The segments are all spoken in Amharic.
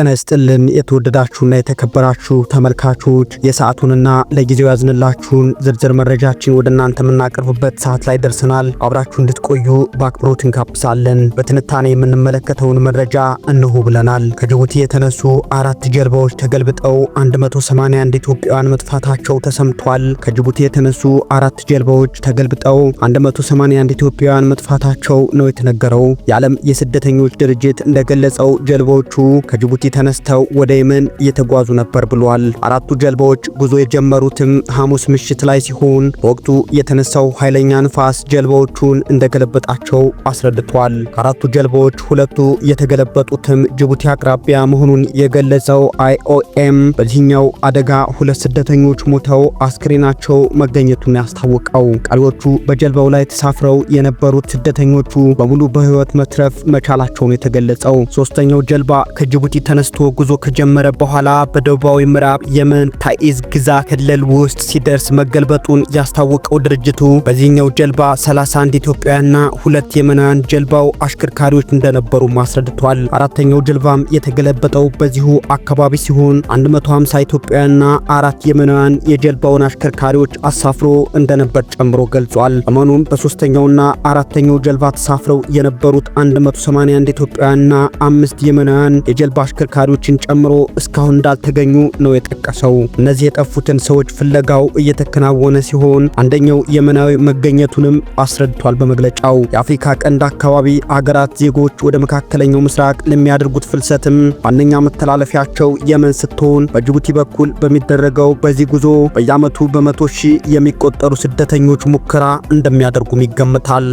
ጤና ይስጥልን የተወደዳችሁና የተከበራችሁ ተመልካቾች የሰዓቱንና ለጊዜው ያዝንላችሁን ዝርዝር መረጃችን ወደ እናንተ የምናቀርብበት ሰዓት ላይ ደርሰናል። አብራችሁ እንድትቆዩ በአክብሮት እንጋብዛለን። በትንታኔ የምንመለከተውን መረጃ እንሆ ብለናል። ከጅቡቲ የተነሱ 4 ጀልባዎች ተገልብጠው 181 ኢትዮጵያውያን መጥፋታቸው ተሰምቷል። ከጅቡቲ የተነሱ 4 ጀልባዎች ተገልብጠው 181 ኢትዮጵያውያን መጥፋታቸው ነው የተነገረው። የዓለም የስደተኞች ድርጅት እንደገለጸው ጀልባዎቹ ከጅቡቲ ተነስተው ወደ የመን እየተጓዙ ነበር ብሏል። 4ቱ ጀልባዎች ጉዞ የጀመሩትም ሐሙስ ምሽት ላይ ሲሆን በወቅቱ የተነሳው ኃይለኛ ንፋስ ጀልባዎቹን እንደገለበጣቸው አስረድቷል። ከ4ቱ ጀልባዎች 2ቱ የተገለበጡትም ጅቡቲ አቅራቢያ መሆኑን የገለጸው IOM በዚህኛው አደጋ 2 ስደተኞች ሞተው አስክሬናቸው መገኘቱን ያስታወቀው፣ ቀሪዎቹ በጀልባው ላይ ተሳፍረው የነበሩት ስደተኞቹ በሙሉ በህይወት መትረፍ መቻላቸውን የተገለጸው። ሶስተኛው ጀልባ ከጅቡቲ ተነስቶ ጉዞ ከጀመረ በኋላ በደቡባዊ ምዕራብ የመን ታኢዝ ግዛት ክልል ውስጥ ሲደርስ መገልበጡን ያስታወቀው ድርጅቱ በዚህኛው ጀልባ 31 ኢትዮጵያውያንና 2 የመናውያን ጀልባው አሽከርካሪዎች እንደነበሩ አስረድቷል። አራተኛው ጀልባም የተገለበጠው በዚሁ አካባቢ ሲሆን 150 ኢትዮጵያውያንና 4 የመናውያን የጀልባውን አሽከርካሪዎች አሳፍሮ እንደነበር ጨምሮ ገልጿል። በመሆኑም በሶስተኛውና አራተኛው ጀልባ ተሳፍረው የነበሩት 181 ኢትዮጵያውያንና 5 የመናውያን የጀልባ አሽከርካሪዎችን ጨምሮ እስካሁን እንዳልተገኙ ነው የጠቀሰው። እነዚህ የጠፉትን ሰዎች ፍለጋው እየተከናወነ ሲሆን አንደኛው የመናዊ መገኘቱንም አስረድቷል። በመግለጫው የአፍሪካ ቀንድ አካባቢ አገራት ዜጎች ወደ መካከለኛው ምስራቅ ለሚያደርጉት ፍልሰትም ዋነኛ መተላለፊያቸው የመን ስትሆን በጅቡቲ በኩል በሚደረገው በዚህ ጉዞ በየዓመቱ በመቶ ሺህ የሚቆጠሩ ስደተኞች ሙከራ እንደሚያደርጉም ይገመታል።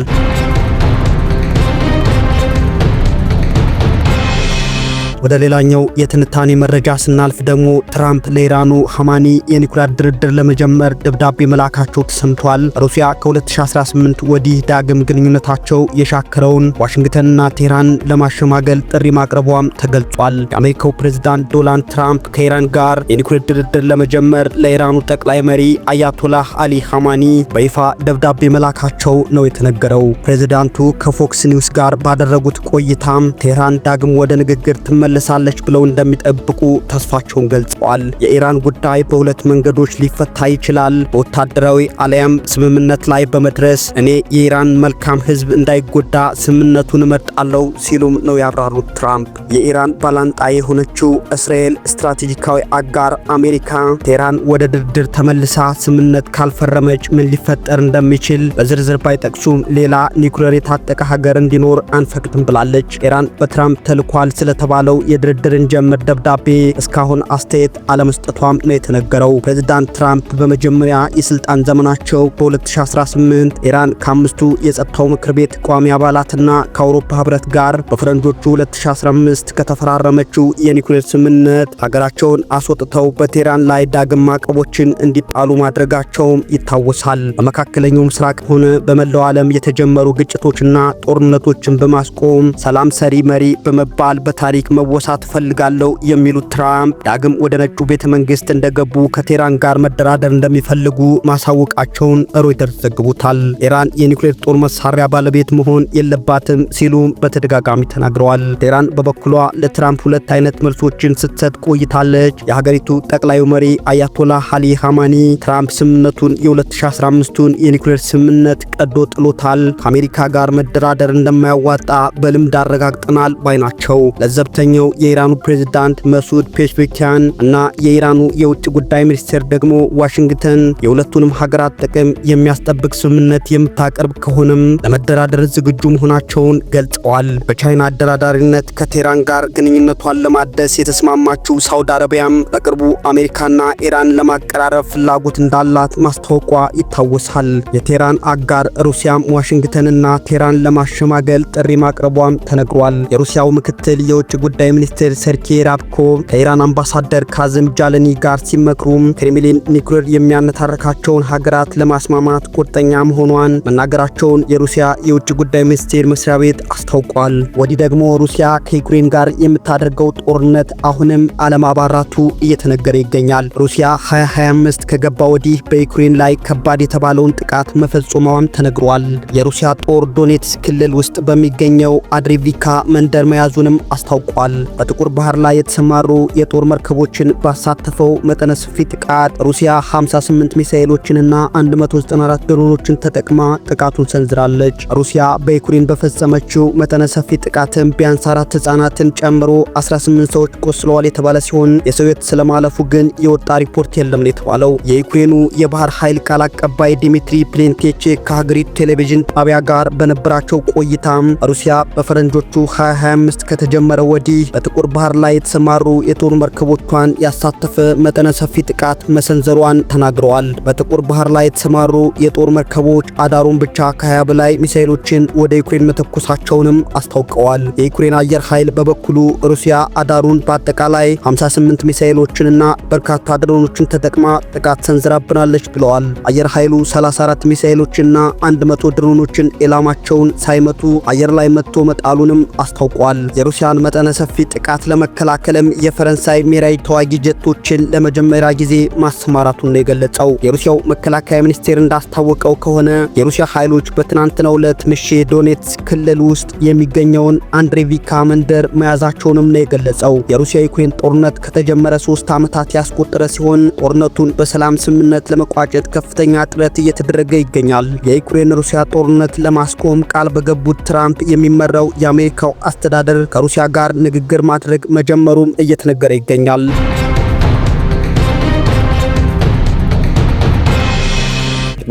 ወደ ሌላኛው የትንታኔ መረጃ ስናልፍ ደግሞ ትራምፕ ለኢራኑ ሐማኒ የኒኩሌር ድርድር ለመጀመር ደብዳቤ መላካቸው ተሰምቷል። ሩሲያ ከ2018 ወዲህ ዳግም ግንኙነታቸው የሻከረውን ዋሽንግተንና ቴህራን ለማሸማገል ጥሪ ማቅረቧም ተገልጿል። የአሜሪካው ፕሬዝዳንት ዶናልድ ትራምፕ ከኢራን ጋር የኒኩሌር ድርድር ለመጀመር ለኢራኑ ጠቅላይ መሪ አያቶላህ አሊ ሐማኒ በይፋ ደብዳቤ መላካቸው ነው የተነገረው። ፕሬዝዳንቱ ከፎክስ ኒውስ ጋር ባደረጉት ቆይታም ቴህራን ዳግም ወደ ንግግር መለሳለች ብለው እንደሚጠብቁ ተስፋቸውን ገልጸዋል። የኢራን ጉዳይ በሁለት መንገዶች ሊፈታ ይችላል፣ በወታደራዊ አለያም ስምምነት ላይ በመድረስ እኔ የኢራን መልካም ህዝብ እንዳይጎዳ ስምምነቱን እመርጣለሁ ሲሉም ነው ያብራሩት። ትራምፕ የኢራን ባላንጣ የሆነችው እስራኤል ስትራቴጂካዊ አጋር አሜሪካ ቴህራን ወደ ድርድር ተመልሳ ስምምነት ካልፈረመች ምን ሊፈጠር እንደሚችል በዝርዝር ባይጠቅሱም ሌላ ኒኩሌር የታጠቀ ሀገር እንዲኖር አንፈቅድም ብላለች። ኢራን በትራምፕ ተልኳል ስለተባለው የድርድርን ጀምር ደብዳቤ እስካሁን አስተያየት አለመስጠቷም ነው የተነገረው። ፕሬዝዳንት ትራምፕ በመጀመሪያ የስልጣን ዘመናቸው በ2018 ኢራን ከአምስቱ የጸጥታው ምክር ቤት ቋሚ አባላትና ከአውሮፓ ህብረት ጋር በፈረንጆቹ 2015 ከተፈራረመችው የኒኩሌር ስምምነት ሀገራቸውን አስወጥተው በቴህራን ላይ ዳግም ማዕቀቦችን እንዲጣሉ ማድረጋቸውም ይታወሳል። በመካከለኛው ምስራቅ ሆነ በመላው ዓለም የተጀመሩ ግጭቶችና ጦርነቶችን በማስቆም ሰላም ሰሪ መሪ በመባል በታሪክ መወሳት ፈልጋለሁ የሚሉት ትራምፕ ዳግም ወደ ነጩ ቤተ መንግስት እንደገቡ ከቴህራን ጋር መደራደር እንደሚፈልጉ ማሳወቃቸውን ሮይተርስ ዘግቦታል። ኢራን የኒኩሌር ጦር መሳሪያ ባለቤት መሆን የለባትም ሲሉ በተደጋጋሚ ተናግረዋል። ቴህራን በበኩሏ ለትራምፕ ሁለት አይነት መልሶችን ስትሰጥ ቆይታለች። የሀገሪቱ ጠቅላዩ መሪ አያቶላህ አሊ ሐማኒ ትራምፕ ስምምነቱን የ2015ቱን የኒኩሌር ስምምነት ቀዶ ጥሎታል፣ ከአሜሪካ ጋር መደራደር እንደማያዋጣ በልምድ አረጋግጠናል ባይ ናቸው። ለዘብተኛው የኢራኑ ፕሬዝዳንት መሱድ ፔሽኪያን እና የኢራኑ የውጭ ጉዳይ ሚኒስቴር ደግሞ ዋሽንግተን የሁለቱንም ሀገራት ጥቅም የሚያስጠብቅ ስምምነት የምታቀርብ ከሆነም ለመደራደር ዝግጁ መሆናቸውን ገልጸዋል። በቻይና አደራዳሪነት ከቴህራን ጋር ግንኙነቷን ለማደስ የተስማማችው ሳውዲ አረቢያም በቅርቡ አሜሪካና ኢራን ለማቀራረብ ፍላጎት እንዳላት ማስታወቋ ይታወሳል። የቴህራን አጋር ሩሲያም ዋሽንግተንና ቴህራን ለማሸማገል ጥሪ ማቅረቧም ተነግሯል። የሩሲያው ምክትል የውጭ ጉዳይ ሚኒስትር ሰርጌይ ራብኮቭ ከኢራን አምባሳደር ካዝም ጃለኒ ጋር ሲመክሩ ክሬምሊን ኒኩሌር የሚያነታረካቸውን ሀገራት ለማስማማት ቁርጠኛ መሆኗን መናገራቸውን የሩሲያ የውጭ ጉዳይ ሚኒስቴር መስሪያ ቤት አስታውቋል። ወዲህ ደግሞ ሩሲያ ከዩክሬን ጋር የምታደርገው ጦርነት አሁንም አለማባራቱ እየተነገረ ይገኛል። ሩሲያ 2025 ከገባ ወዲህ በዩክሬን ላይ ከባድ የተባለውን ጥቃት መፈጸሟም ተነግሯል። የሩሲያ ጦር ዶኔትስክ ክልል ውስጥ በሚገኘው አድሪቪካ መንደር መያዙንም አስታውቋል። በጥቁር ባህር ላይ የተሰማሩ የጦር መርከቦችን ባሳተፈው መጠነ ሰፊ ጥቃት ሩሲያ 58 ሚሳኤሎችንና 194 ድሮኖችን ተጠቅማ ጥቃቱን ሰንዝራለች። ሩሲያ በዩክሬን በፈጸመችው መጠነ ሰፊ ጥቃትም ቢያንስ 4 ህጻናትን ጨምሮ 18 ሰዎች ቆስለዋል የተባለ ሲሆን የሰው ሕይወት ስለማለፉ ግን የወጣ ሪፖርት የለም ነው የተባለው። የዩክሬኑ የባህር ኃይል ቃል አቀባይ ዲሚትሪ ፕሌንኬቼክ ከሀገሪቱ ቴሌቪዥን ጣቢያ ጋር በነበራቸው ቆይታም ሩሲያ በፈረንጆቹ 2025 ከተጀመረ ወዲህ በጥቁር ባህር ላይ የተሰማሩ የጦር መርከቦቿን ያሳተፈ መጠነ ሰፊ ጥቃት መሰንዘሯን ተናግረዋል። በጥቁር ባህር ላይ የተሰማሩ የጦር መርከቦች አዳሩን ብቻ ከ20 በላይ ሚሳኤሎችን ወደ ዩክሬን መተኮሳቸውንም አስታውቀዋል። የዩክሬን አየር ኃይል በበኩሉ ሩሲያ አዳሩን በአጠቃላይ 58 ሚሳኤሎችንና በርካታ ድሮኖችን ተጠቅማ ጥቃት ሰንዝራብናለች ብለዋል። አየር ኃይሉ 34 ሚሳኤሎችና 100 ድሮኖችን ኢላማቸውን ሳይመቱ አየር ላይ መጥቶ መጣሉንም አስታውቋል። የሩሲያን መጠነ ሰፊ ጥቃት ለመከላከልም የፈረንሳይ ሚራይ ተዋጊ ጀቶችን ለመጀመሪያ ጊዜ ማሰማራቱን ነው የገለጸው። የሩሲያው መከላከያ ሚኒስቴር እንዳስታወቀው ከሆነ የሩሲያ ኃይሎች በትናንትናው ዕለት ምሽት ዶኔትስክ ክልል ውስጥ የሚገኘውን አንድሬቪካ መንደር መያዛቸውንም ነው የገለጸው። የሩሲያ ዩክሬን ጦርነት ከተጀመረ 3 ዓመታት ያስቆጠረ ሲሆን ጦርነቱን በሰላም ስምምነት ለመቋጨት ከፍተኛ ጥረት እየተደረገ ይገኛል። የዩክሬን ሩሲያ ጦርነት ለማስቆም ቃል በገቡት ትራምፕ የሚመራው የአሜሪካው አስተዳደር ከሩሲያ ጋር ንግግር ማድረግ መጀመሩም እየተነገረ ይገኛል።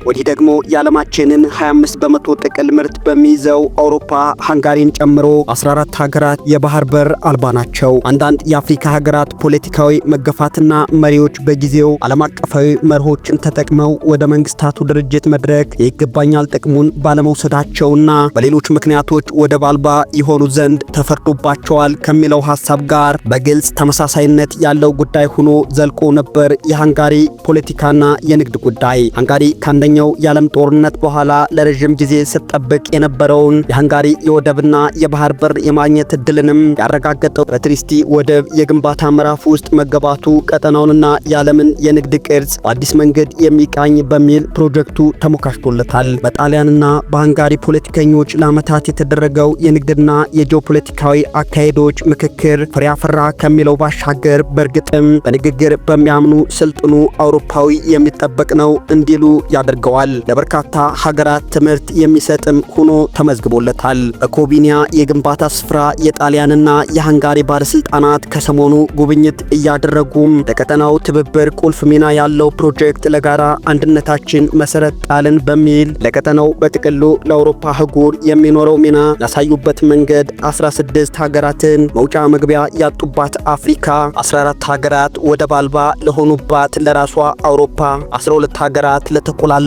ወዲህ ደግሞ የዓለማችንን 25 በመቶ ጥቅል ምርት በሚይዘው አውሮፓ ሃንጋሪን ጨምሮ 14 ሀገራት የባህር በር አልባ ናቸው። አንዳንድ የአፍሪካ ሀገራት ፖለቲካዊ መገፋትና መሪዎች በጊዜው ዓለም አቀፋዊ መርሆችን ተጠቅመው ወደ መንግስታቱ ድርጅት መድረክ የይገባኛል ጥቅሙን ባለመውሰዳቸውና በሌሎች ምክንያቶች ወደብ አልባ ይሆኑ ዘንድ ተፈርዶባቸዋል ከሚለው ሐሳብ ጋር በግልጽ ተመሳሳይነት ያለው ጉዳይ ሆኖ ዘልቆ ነበር የሃንጋሪ ፖለቲካና የንግድ ጉዳይ። ሃንጋሪ ከአንደኛው የዓለም ጦርነት በኋላ ለረጅም ጊዜ ስትጠብቅ የነበረውን የሃንጋሪ የወደብና የባህር በር የማግኘት እድልንም ያረጋገጠው በትሪስቲ ወደብ የግንባታ ምዕራፍ ውስጥ መገባቱ ቀጠናውንና የዓለምን የንግድ ቅርጽ በአዲስ መንገድ የሚቃኝ በሚል ፕሮጀክቱ ተሞካሽቶለታል። በጣሊያንና በሃንጋሪ ፖለቲከኞች ለዓመታት የተደረገው የንግድና የጂኦፖለቲካዊ አካሄዶች ምክክር ፍሬ አፈራ ከሚለው ባሻገር በእርግጥም በንግግር በሚያምኑ ስልጥኑ አውሮፓዊ የሚጠበቅ ነው እንዲሉ ያደርገዋል። ለበርካታ ሀገራት ትምህርት የሚሰጥም ሆኖ ተመዝግቦለታል። በኮቢኒያ የግንባታ ስፍራ የጣሊያንና የሃንጋሪ ባለስልጣናት ከሰሞኑ ጉብኝት እያደረጉም ለቀጠናው ትብብር ቁልፍ ሚና ያለው ፕሮጀክት ለጋራ አንድነታችን መሰረት ጣልን በሚል ለቀጠናው በጥቅሉ ለአውሮፓ አህጉር የሚኖረው ሚና ያሳዩበት መንገድ 16 ሀገራትን መውጫ መግቢያ ያጡባት አፍሪካ፣ 14 ሀገራት ወደብ አልባ ለሆኑባት ለራሷ አውሮፓ፣ 12 ሀገራት ለተቆላለፉባት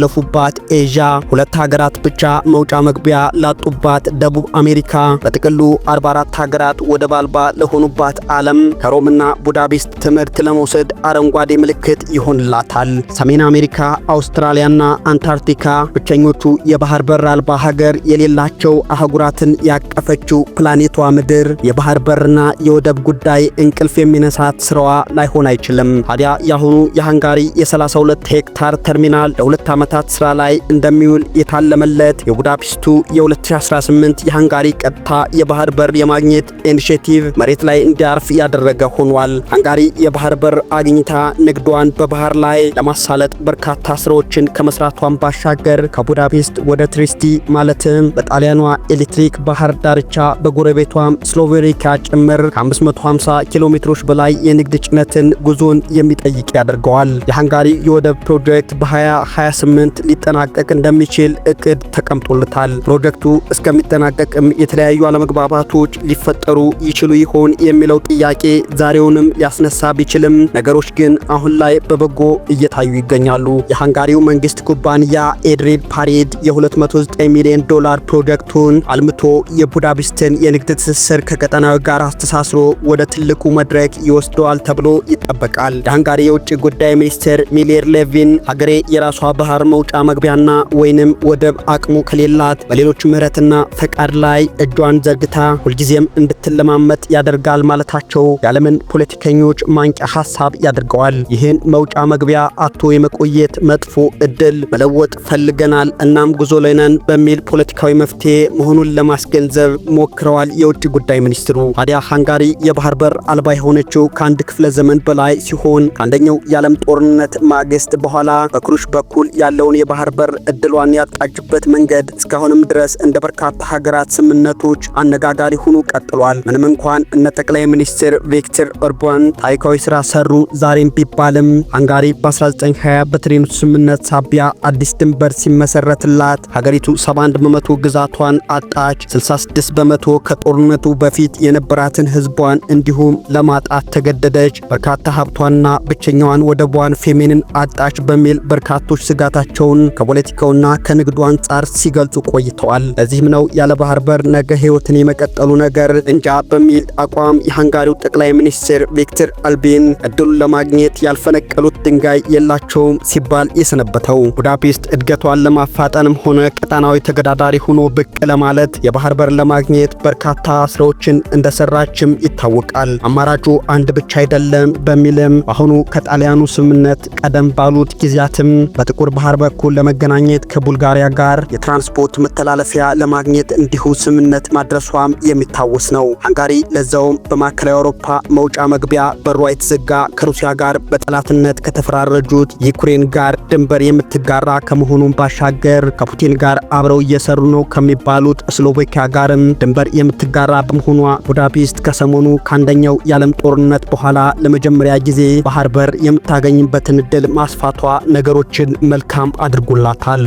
ኤዥያ፣ 2 ሀገራት ብቻ መውጫ መግቢያ ላጡባት ደቡብ አሜሪካ፣ በጥቅሉ 44 ሀገራት ወደብ አልባ ለሆኑባት ዓለም ከሮምና ቡዳፔስት ትምህርት ለመውሰድ አረንጓዴ ምልክት ይሆንላታል። ሰሜን አሜሪካ፣ አውስትራሊያና አንታርክቲካ ብቸኞቹ የባህር በር አልባ ሀገር የሌላቸው አህጉራትን ያቀፈችው ፕላኔቷ ምድር የባህር በርና የወደብ ጉዳይ እንቅልፍ የሚነሳት ስራዋ ላይሆን አይችልም። ታዲያ ያሁኑ የሃንጋሪ የ32 ሄክታር ተርሚናል ለ2 ዓመታት ስራ ላይ እንደሚውል የታለመለት የቡዳፔስቱ የ2018 የሃንጋሪ ቀጥታ የባህር በር የማግኘት ኢኒሼቲቭ መሬት ላይ እንዲያርፍ ያደረገ ሆኗል። ሃንጋሪ የባህር በር አግኝታ ንግዷን በባህር ላይ ለማሳለጥ በርካታ ስራዎችን ከመስራቷን ባሻገር ከቡዳፔስት ወደ ትሪስቲ ማለትም በጣሊያኗ ኤሌክትሪክ ባህር ዳርቻ በጎረቤቷም ስሎቬኒያ ጭምር ከ550 ኪሎ ሜትሮች በላይ የንግድ ጭነትን ጉዞን የሚጠይቅ ያደርገዋል። የሃንጋሪ የወደብ ፕሮጀክት በ2028 ሊጠናቀቅ እንደሚችል እቅድ ተቀምጦለታል። ፕሮጀክቱ እስከሚጠናቀቅም የተለያዩ አለመግባባቶች ሊፈጠሩ ይችሉ ይሆን የሚለው ጥያቄ ዛሬውንም ሊያስነሳ ቢችልም ነገሮች ግን አሁን ላይ በበጎ እየታዩ ይገኛሉ። የሃንጋሪው መንግስት ኩባንያ ኤድሬድ ፓሬድ የ209 ሚሊዮን ዶላር ፕሮጀክቱን አልምቶ የቡዳፔስትን የንግድ ትስስር ከቀጠናዊ ጋር አስተሳስሮ ወደ ትልቁ መድረክ ይወስደዋል ተብሎ ይጠበቃል። የሃንጋሪ የውጭ ጉዳይ ሚኒስትር ሚሌር ሌቪን ሀገሬ የራሷ ባህር ባህር መውጫ መግቢያና ወይንም ወደብ አቅሙ ከሌላት በሌሎች ምህረትና ፈቃድ ላይ እጇን ዘርግታ ሁልጊዜም እንድትለማመጥ ያደርጋል ማለታቸው የዓለምን ፖለቲከኞች ማንቂያ ሐሳብ ያደርገዋል። ይህን መውጫ መግቢያ አቶ የመቆየት መጥፎ እድል መለወጥ ፈልገናል እናም ጉዞ ላይ ነን በሚል ፖለቲካዊ መፍትሄ መሆኑን ለማስገንዘብ ሞክረዋል የውጭ ጉዳይ ሚኒስትሩ። ታዲያ ሃንጋሪ የባህር በር አልባ የሆነችው ከአንድ ክፍለ ዘመን በላይ ሲሆን ከአንደኛው የዓለም ጦርነት ማግስት በኋላ በክሩሽ በኩል ያለውን የባህር በር እድሏን ያጣችበት መንገድ እስካሁንም ድረስ እንደ በርካታ ሀገራት ስምምነቶች አነጋጋሪ ሆኖ ቀጥሏል። ምንም እንኳን እነ ጠቅላይ ሚኒስትር ቪክተር ኦርባን ታሪካዊ ስራ ሰሩ ዛሬም ቢባልም ሃንጋሪ በ1920 በትሬኑ ስምምነት ሳቢያ አዲስ ድንበር ሲመሰረትላት ሀገሪቱ 71 በመቶ ግዛቷን አጣች። 66 በመቶ ከጦርነቱ በፊት የነበራትን ህዝቧን እንዲሁም ለማጣት ተገደደች። በርካታ ሀብቷንና ብቸኛዋን ወደቧን ፌሜንን አጣች በሚል በርካቶች ስጋታቸውን ከፖለቲካውና ከንግዱ አንጻር ሲገልጹ ቆይተዋል። ለዚህም ነው ያለ ባህር በር ነገ ህይወትን የመቀጠሉ ነገር እንጃ በሚል አቋም የሃንጋሪው ጠቅላይ ሚኒስትር ቪክተር ኦርባን እድሉን ለማግኘት ያልፈነቀሉት ድንጋይ የላቸውም ሲባል የሰነበተው። ቡዳፔስት እድገቷን ለማፋጠንም ሆነ ቀጣናዊ ተገዳዳሪ ሆኖ ብቅ ለማለት የባህር በር ለማግኘት በርካታ ስራዎችን እንደሰራችም ይታወቃል። አማራጩ አንድ ብቻ አይደለም በሚልም አሁኑ ከጣሊያኑ ስምምነት ቀደም ባሉት ጊዜያትም በጥቁር ባህር በኩል ለመገናኘት ከቡልጋሪያ ጋር የትራንስፖርት መተላለፊያ ለማግኘት እንዲሁ ስምምነት ማድረሷም የሚታወስ ነው። ሃንጋሪ ለዛውም በማዕከላዊ አውሮፓ መውጫ መግቢያ በሯ የተዘጋ ከሩሲያ ጋር በጠላትነት ከተፈራረጁት ዩክሬን ጋር ድንበር የምትጋራ ከመሆኑም ባሻገር ከፑቲን ጋር አብረው እየሰሩ ነው ከሚባሉት ስሎቫኪያ ጋርም ድንበር የምትጋራ በመሆኗ ቡዳፔስት ከሰሞኑ ከአንደኛው የዓለም ጦርነት በኋላ ለመጀመሪያ ጊዜ ባህር በር የምታገኝበትን እድል ማስፋቷ ነገሮችን መልካም አድርጎላታል።